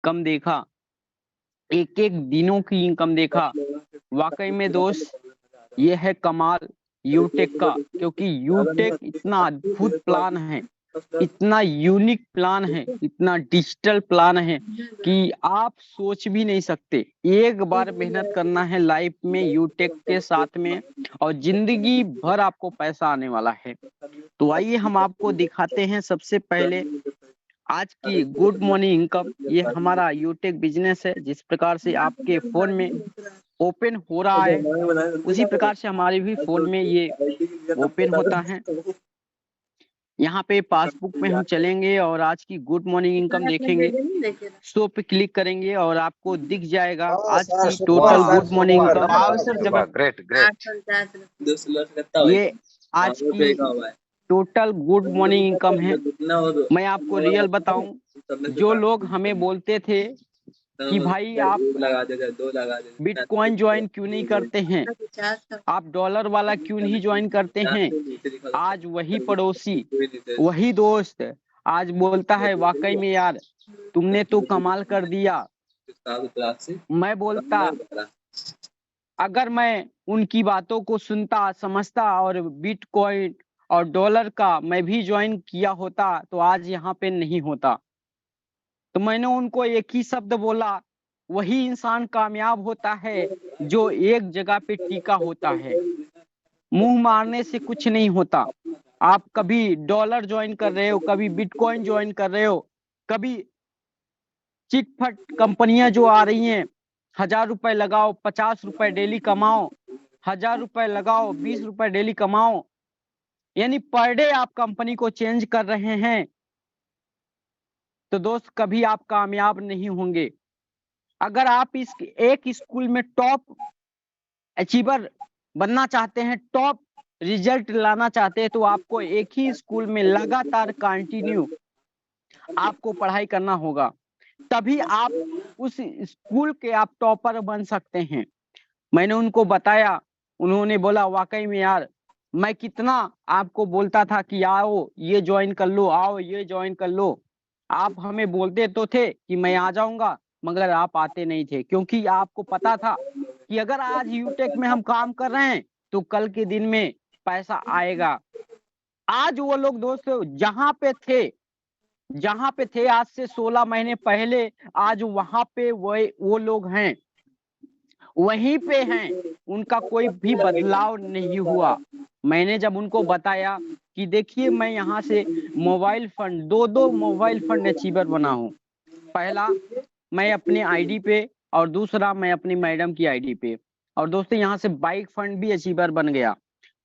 Income देखा, एक एक दिनों की इनकम देखा, वाकई में दोस्त ये है कमाल यूटेक का। क्योंकि यूटेक इतना अद्भुत प्लान है, इतना यूनिक प्लान है, इतना डिजिटल प्लान है कि आप सोच भी नहीं सकते। एक बार मेहनत करना है लाइफ में यूटेक के साथ में, और जिंदगी भर आपको पैसा आने वाला है। तो आइए हम आपको दिखाते हैं सबसे पहले आज की गुड मॉर्निंग इनकम। ये हमारा यूटेक बिजनेस है, जिस प्रकार से आपके फोन में ओपन हो रहा है उसी प्रकार से हमारे भी फोन में ये ओपन होता है। यहाँ पे पासबुक में हम चलेंगे और आज की गुड मॉर्निंग इनकम देखेंगे। शो पे क्लिक करेंगे और आपको दिख जाएगा आज की total good morning income. Great great. ये आज की टोटल गुड मॉर्निंग इनकम है। मैं आपको रियल बताऊं, जो लोग हमें बोलते थे कि भाई आप बिटकॉइन ज्वाइन क्यों नहीं करते हैं, आप डॉलर वाला क्यों नहीं ज्वाइन करते हैं, आज वही पड़ोसी, वही दोस्त आज बोलता है वाकई में यार तुमने तो कमाल कर दिया। मैं बोलता, अगर मैं उनकी बातों को सुनता समझता और बिटकॉइन और डॉलर का मैं भी ज्वाइन किया होता तो आज यहाँ पे नहीं होता। तो मैंने उनको एक ही शब्द बोला, वही इंसान कामयाब होता है जो एक जगह पे टिका होता है। मुंह मारने से कुछ नहीं होता। आप कभी डॉलर ज्वाइन कर रहे हो, कभी बिटकॉइन ज्वाइन कर रहे हो, कभी चिटफट कंपनियां जो आ रही हैं, 1000 रुपए लगाओ 50 रुपए डेली कमाओ, 1000 रुपए लगाओ 20 रुपए डेली कमाओ, यानी पर डे आप कंपनी को चेंज कर रहे हैं। तो दोस्त कभी आप कामयाब नहीं होंगे। अगर आप इस एक स्कूल में टॉप अचीवर बनना चाहते हैं, टॉप रिजल्ट लाना चाहते हैं, तो आपको एक ही स्कूल में लगातार कंटिन्यू आपको पढ़ाई करना होगा, तभी आप उस स्कूल के आप टॉपर बन सकते हैं। मैंने उनको बताया, उन्होंने बोला वाकई में यार मैं कितना आपको बोलता था कि आओ ये ज्वाइन कर लो, आओ ये ज्वाइन कर लो, आप हमें बोलते तो थे कि मैं आ जाऊंगा, मगर आप आते नहीं थे, क्योंकि आपको पता था कि अगर आज यूटेक में हम काम कर रहे हैं तो कल के दिन में पैसा आएगा। आज वो लोग दोस्त जहां पे थे आज से 16 महीने पहले, आज वहां पे वो लोग हैं, वहीं पे हैं, उनका कोई भी बदलाव नहीं हुआ। मैंने जब उनको बताया कि देखिए मैं यहाँ से मोबाइल फंड दो मोबाइल फंड अचीवर बना हूँ, पहला मैं अपने आईडी पे और दूसरा मैं अपनी मैडम की आईडी पे, और दोस्तों यहाँ से बाइक फंड भी अचीवर बन गया।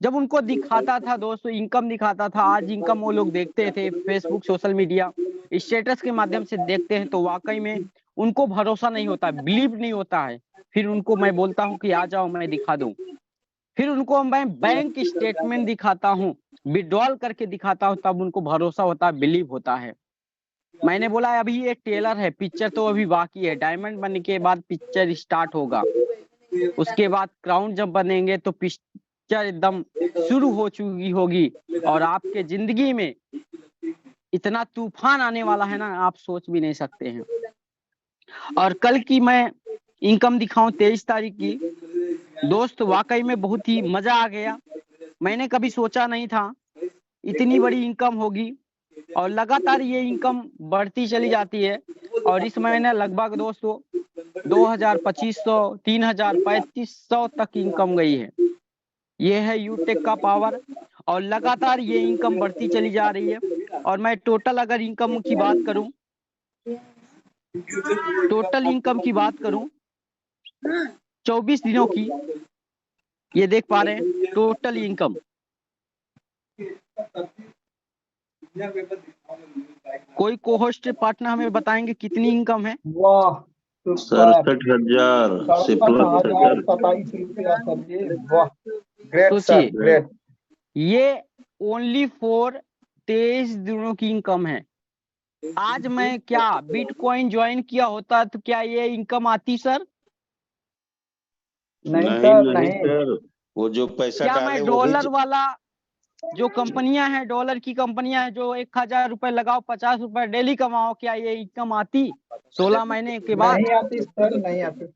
जब उनको दिखाता था दोस्तों, इनकम दिखाता था, आज इनकम वो लोग देखते थे फेसबुक सोशल मीडिया स्टेटस के माध्यम से देखते हैं, तो वाकई में उनको भरोसा नहीं होता, बिलीव नहीं होता है। फिर उनको मैं बोलता हूँ कि आ जाओ मैं दिखा दूं, फिर उनको मैं बैंक स्टेटमेंट दिखाता हूँ, विड्रॉल करके दिखाता हूँ, तब उनको भरोसा होता है, बिलीव होता है। मैंने बोला अभी ये टेलर है, पिक्चर तो अभी बाकी है, डायमंड बनने के बाद पिक्चर स्टार्ट होगा, उसके बाद क्राउन जब बनेंगे तो पिक्चर एकदम शुरू हो चुकी होगी, और आपके जिंदगी में इतना तूफान आने वाला है ना, आप सोच भी नहीं सकते हैं। और कल की मैं इनकम दिखाऊं 23 तारीख की, दोस्त वाकई में बहुत ही मजा आ गया। मैंने कभी सोचा नहीं था इतनी बड़ी इनकम होगी, और लगातार ये इनकम बढ़ती चली जाती है। और इस महीने लगभग दोस्तों 2000, 2500, 3000, 3500 तक इनकम गई है। ये है यूटेक का पावर, और लगातार ये इनकम बढ़ती चली जा रही है। और मैं टोटल अगर इनकम की बात करूं, टोटल इनकम की बात करूं 24 दिनों की, ये देख पा रहे हैं टोटल इनकम। कोई कोहोस्ट पार्टनर हमें बताएंगे कितनी इनकम है? वाह 67,000 से 67,027 रुपया सर जी, वाह ग्रेट सर सोचिए, ग्रेट। ये ओनली फॉर 23 दिनों की इनकम है। आज मैं क्या बिटकॉइन ज्वाइन किया होता तो क्या ये इनकम आती सर? नहीं नहीं सर नहीं नहीं। सर, वो जो पैसा क्या डाले मैं वो भी डॉलर वाला जो कंपनियां हैं, डॉलर की कंपनियां हैं, जो 1000 रुपए लगाओ 50 रुपए डेली कमाओ, क्या ये इनकम आती 16 महीने के बाद? नहीं आती सर, नहीं आती।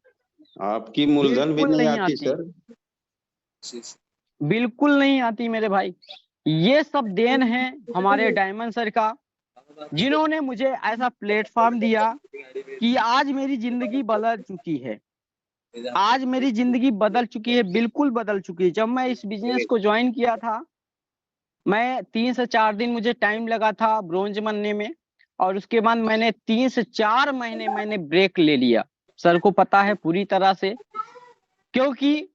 आपकी मूलधन भी बिल्कुल नहीं नहीं आती आती, सर। बिल्कुल नहीं आती मेरे भाई। ये सब देन है हमारे डायमंड सर का, जिन्होंने मुझे ऐसा प्लेटफॉर्म दिया कि आज मेरी जिंदगी बदल चुकी है। आज मेरी जिंदगी बदल चुकी है, बिल्कुल बदल चुकी है। जब मैं इस बिजनेस को ज्वाइन किया था, मैं 3 से 4 दिन मुझे टाइम लगा था ब्रोंज बनने में, और उसके बाद मैंने 3 से 4 महीने मैंने ब्रेक ले लिया। सर को पता है पूरी तरह से, क्योंकि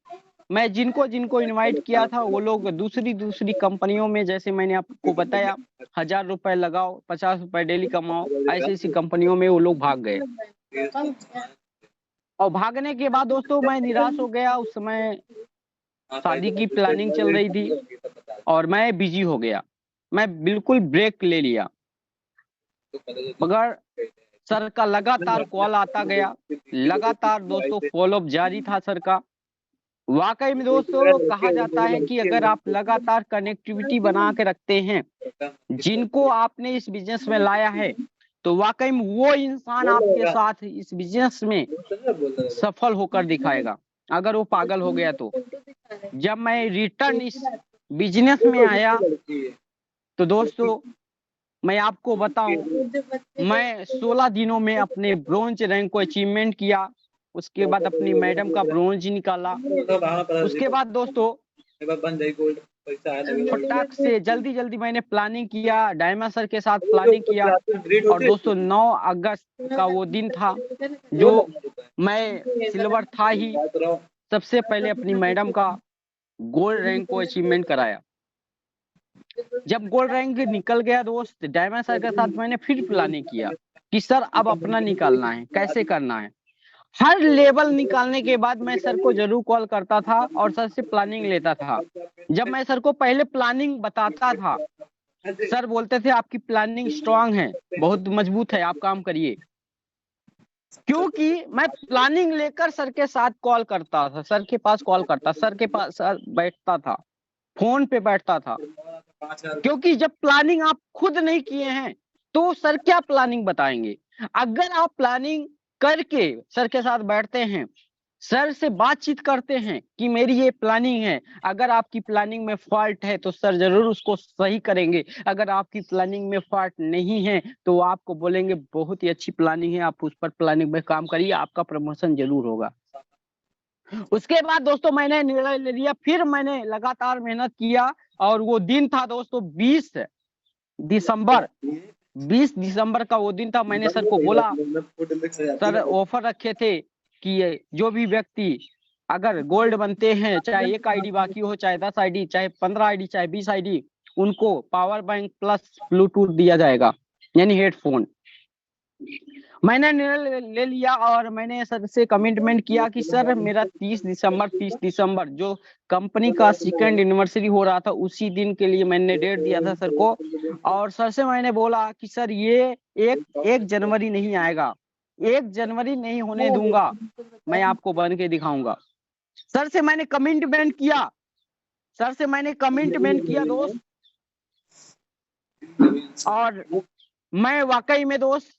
मैं जिनको जिनको इनवाइट किया था वो लोग दूसरी दूसरी कंपनियों में, जैसे मैंने आपको बताया 1000 रुपए लगाओ 50 रुपए डेली कमाओ, ऐसी ऐसी कंपनियों में वो लोग भाग गए। और भागने के बाद दोस्तों मैं निराश हो गया। उस समय शादी की प्लानिंग चल रही थी और मैं बिजी हो गया, मैं बिल्कुल ब्रेक ले लिया। मगर सर का लगातार कॉल आता गया, लगातार दोस्तों फॉलोअप जारी था सर का। वाकई में दोस्तों कहा जाता है कि अगर आप लगातार कनेक्टिविटी बना के रखते हैं, जिनको आपने इस बिजनेस में लाया है, तो वाकई में वो इंसान आपके साथ इस बिजनेस में सफल होकर दिखाएगा। अगर वो पागल हो गया तो जब मैं रिटर्न इस बिजनेस में आया तो दोस्तों मैं आपको बताऊं, मैं 16 दिनों में अपने ब्रोंज रैंक को अचीवमेंट किया। उसके बाद अपनी मैडम का ब्रोंज निकाला। उसके बाद दोस्तों फटाक से जल्दी जल्दी मैंने प्लानिंग किया, डायमंड सर के साथ प्लानिंग किया। और दोस्तों 9 अगस्त का वो दिन था जो मैं सिल्वर था ही, सबसे पहले अपनी मैडम का गोल्ड रैंक को अचीवमेंट कराया। जब गोल्ड रैंक निकल गया दोस्त, डायमंड सर के साथ मैंने फिर प्लानिंग किया कि सर अब अपना निकालना है, कैसे करना है। हर लेवल निकालने के बाद मैं सर को जरूर कॉल करता था और सर से प्लानिंग लेता था। जब मैं सर को पहले प्लानिंग बताता था, सर बोलते थे आपकी प्लानिंग स्ट्रांग है, बहुत मजबूत है, आप काम करिए। क्योंकि मैं प्लानिंग लेकर सर के साथ कॉल करता था, सर के पास कॉल करता, सर के पास सर बैठता था, फोन पे बैठता था। क्योंकि जब प्लानिंग आप खुद नहीं किए हैं तो सर क्या प्लानिंग बताएंगे। अगर आप प्लानिंग करके सर के साथ बैठते हैं, सर से बातचीत करते हैं कि मेरी ये प्लानिंग है, अगर आपकी प्लानिंग में फॉल्ट है तो सर जरूर उसको सही करेंगे। अगर आपकी प्लानिंग में फॉल्ट नहीं है तो वो आपको बोलेंगे बहुत ही अच्छी प्लानिंग है, आप उस पर प्लानिंग में काम करिए, आपका प्रमोशन जरूर होगा। उसके बाद दोस्तों मैंने निर्णय ले लिया, फिर मैंने लगातार मेहनत किया। और वो दिन था दोस्तों 20 दिसंबर, 20 दिसंबर का वो दिन था। मैंने सर को बोला, सर ऑफर रखे थे कि जो भी व्यक्ति अगर गोल्ड बनते हैं, चाहे 1 आईडी बाकी हो, चाहे 10 आईडी, चाहे 15 आईडी, चाहे 20 आईडी, उनको पावर बैंक प्लस ब्लूटूथ दिया जाएगा, यानी हेडफोन। मैंने निर्णय ले लिया और मैंने सर से कमिटमेंट किया कि सर मेरा 30 दिसंबर जो कंपनी का सेकंड एनिवर्सरी हो रहा था, उसी दिन के लिए मैंने डेट दिया था सर को। और सर से मैंने बोला कि सर ये 1 जनवरी नहीं आएगा, 1 जनवरी नहीं होने दूंगा, मैं आपको बन के दिखाऊंगा। सर से मैंने कमिटमेंट किया, सर से मैंने कमिटमेंट किया दोस्त। और मैं वाकई में दोस्त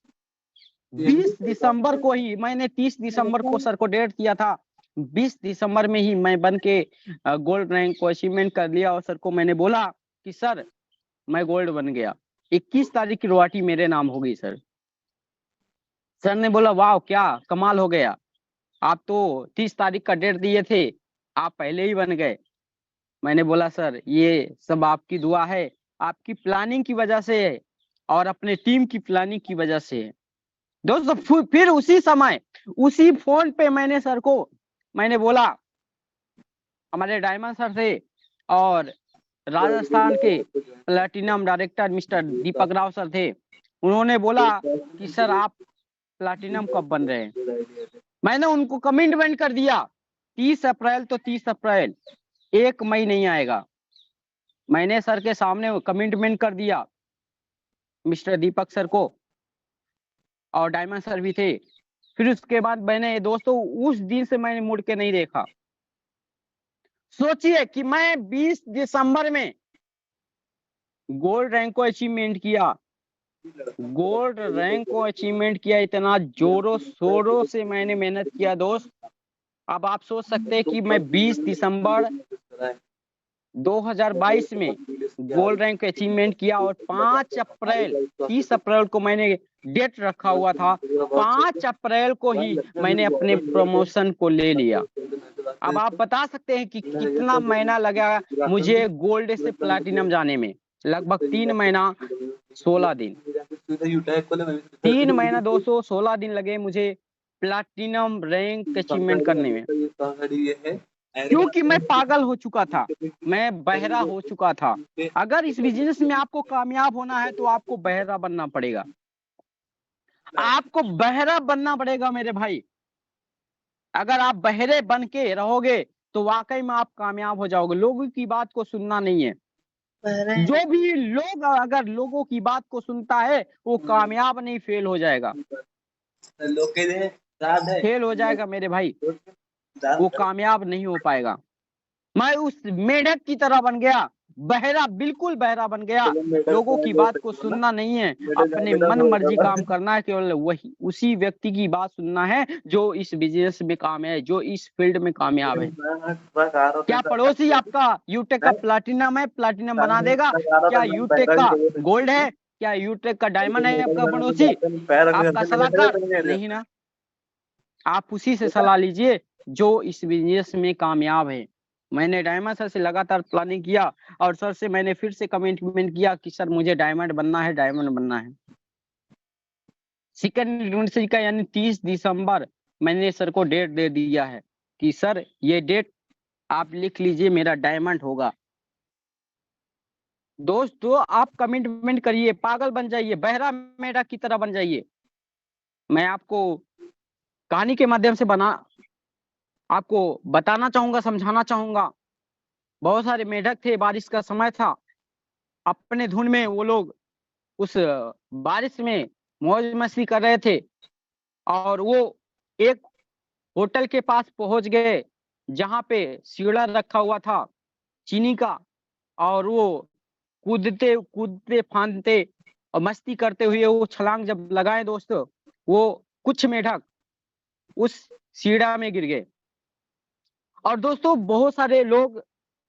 20 दिसंबर को ही, मैंने 30 दिसंबर को सर को डेट दिया था, 20 दिसंबर में ही मैं बन के गोल्ड रैंक को अचीवमेंट कर लिया। और सर को मैंने बोला कि सर मैं गोल्ड बन गया। 21 तारीख की रॉयल्टी मेरे नाम हो गई सर। सर ने बोला वाह क्या कमाल हो गया, आप तो 30 तारीख का डेट दिए थे, आप पहले ही बन गए। मैंने बोला सर ये सब आपकी दुआ है, आपकी प्लानिंग की वजह से है और अपने टीम की प्लानिंग की वजह से है। दोस्तों फिर उसी समय उसी फोन पे मैंने सर को मैंने बोला, हमारे डायमंड सर थे और राजस्थान के प्लैटिनम डायरेक्टर मिस्टर दीपक राव सर थे, उन्होंने बोला कि सर आप प्लैटिनम कब बन रहे हैं। मैंने उनको कमिटमेंट कर दिया 30 अप्रैल तो 30 अप्रैल, 1 मई नहीं आएगा। मैंने सर के सामने कमिटमेंट कर दिया मिस्टर दीपक सर को, और डायमंड सर भी थे। फिर उसके बाद मैंने दोस्तों उस दिन से मैंने मुड़ के नहीं देखा। सोचिए कि मैं 20 दिसंबर में गोल्ड रैंक को अचीवमेंट किया, गोल्ड रैंक को अचीवमेंट किया। इतना जोरों शोरों से मैंने मेहनत किया दोस्त। अब आप सोच सकते हैं कि मैं 20 दिसंबर 2022 में गोल्ड रैंक अचीवमेंट किया और 5 अप्रैल 30 अप्रैल को मैंने डेट रखा हुआ था, 5 अप्रैल को ही मैंने अपने प्रमोशन को ले लिया। अब आप बता सकते हैं कि कितना महीना लगा मुझे गोल्ड से प्लैटिनम जाने में। लगभग 3 महीना 16 दिन, 3 महीना 216 दिन लगे मुझे प्लैटिनम रैंक अचीवमेंट करने में, क्योंकि मैं पागल हो चुका था, मैं बहरा हो चुका था। अगर इस बिजनेस में आपको कामयाब होना है तो आपको बहरा बनना पड़ेगा, आपको बहरा बनना पड़ेगा मेरे भाई। अगर आप बहरे बन के रहोगे तो वाकई में आप कामयाब हो जाओगे। लोगों की बात को सुनना नहीं है, जो भी लोग अगर लोगों की बात को सुनता है वो कामयाब नहीं, फेल हो जाएगा, फेल हो जाएगा मेरे भाई, वो कामयाब नहीं हो पाएगा। मैं उस मेढक की तरह बन गया, बहरा, बिल्कुल बहरा बन गया। लोगों की बात को सुनना नहीं है, अपने मन मर्जी काम करना है, केवल वही उसी व्यक्ति की बात सुनना है जो इस बिजनेस में कामयाब है, जो इस फील्ड में कामयाब है। क्या पड़ोसी आपका यूटेक का प्लैटिनम है, प्लैटिनम बना देगा? क्या यूटेक का गोल्ड है? क्या यूटेक का डायमंड है आपका पड़ोसी, आपका सलाहकार? नहीं ना। आप उसी से सलाह लीजिए जो इस बिजनेस में कामयाब है। मैंने डायमंड सर से लगातार प्लानिंग किया और सर से मैंने फिर से कमिटमेंट किया कि सर मुझे डायमंड बनना है, डायमंड बनना है। सेकंड यूनिवर्सिटी का यानी 30 दिसंबर मैंने सर को डेट दे दिया है कि सर ये डेट आप लिख लीजिए, मेरा डायमंड होगा। दोस्तों आप कमिटमेंट करिए, पागल बन जाइए, बहरा मेढक की तरह बन जाइए। मैं आपको कहानी के माध्यम से आपको बताना चाहूंगा, समझाना चाहूंगा। बहुत सारे मेढक थे, बारिश का समय था, अपने धुन में वो लोग उस बारिश में मौज मस्ती कर रहे थे और वो एक होटल के पास पहुंच गए जहां पे सीढ़ा रखा हुआ था चीनी का, और वो कूदते कूदते फांदते और मस्ती करते हुए वो छलांग जब लगाए दोस्तों, वो कुछ मेढक उस सीढ़ा में गिर गए। और दोस्तों बहुत सारे लोग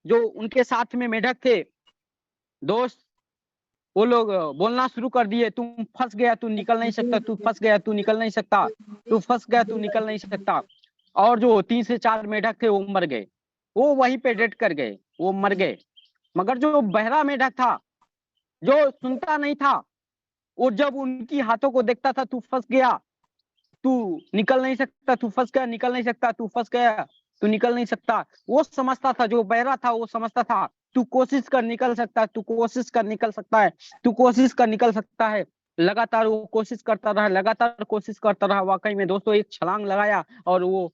जो उनके साथ में मेढक थे दोस्त, वो लोग बोलना शुरू कर दिए, तुम फंस गया, तू निकल नहीं सकता, तू फंस गया, तू निकल नहीं सकता, तू फंस गया, तू निकल नहीं सकता। और जो 3 से 4 मेढक थे वो मर गए, वो वहीं पे डेड कर गए, वो मर गए। मगर जो बहरा मेढक था, जो सुनता नहीं था, वो जब उनकी हाथों को देखता था, तू फंस गया, तू निकल नहीं सकता, तू फंस गया, निकल नहीं सकता, तू फंस गया, तू निकल नहीं सकता, वो समझता था, जो बहरा था वो समझता था तू कोशिश कर निकल सकता है, तू कोशिश कर निकल सकता है, तू कोशिश कर निकल सकता है। लगातार वो कोशिश करता रहा, लगातार कोशिश करता रहा। वाकई में दोस्तों एक छलांग लगाया और वो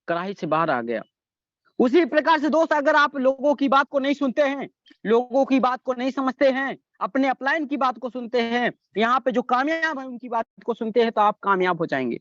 कढ़ाई से बाहर आ गया। उसी प्रकार से दोस्त अगर आप लोगों की बात को नहीं सुनते हैं, लोगों की बात को नहीं समझते हैं, अपने अपलाइन की बात को सुनते हैं, यहाँ पे जो कामयाब है उनकी बात को सुनते हैं, तो आप कामयाब हो जाएंगे।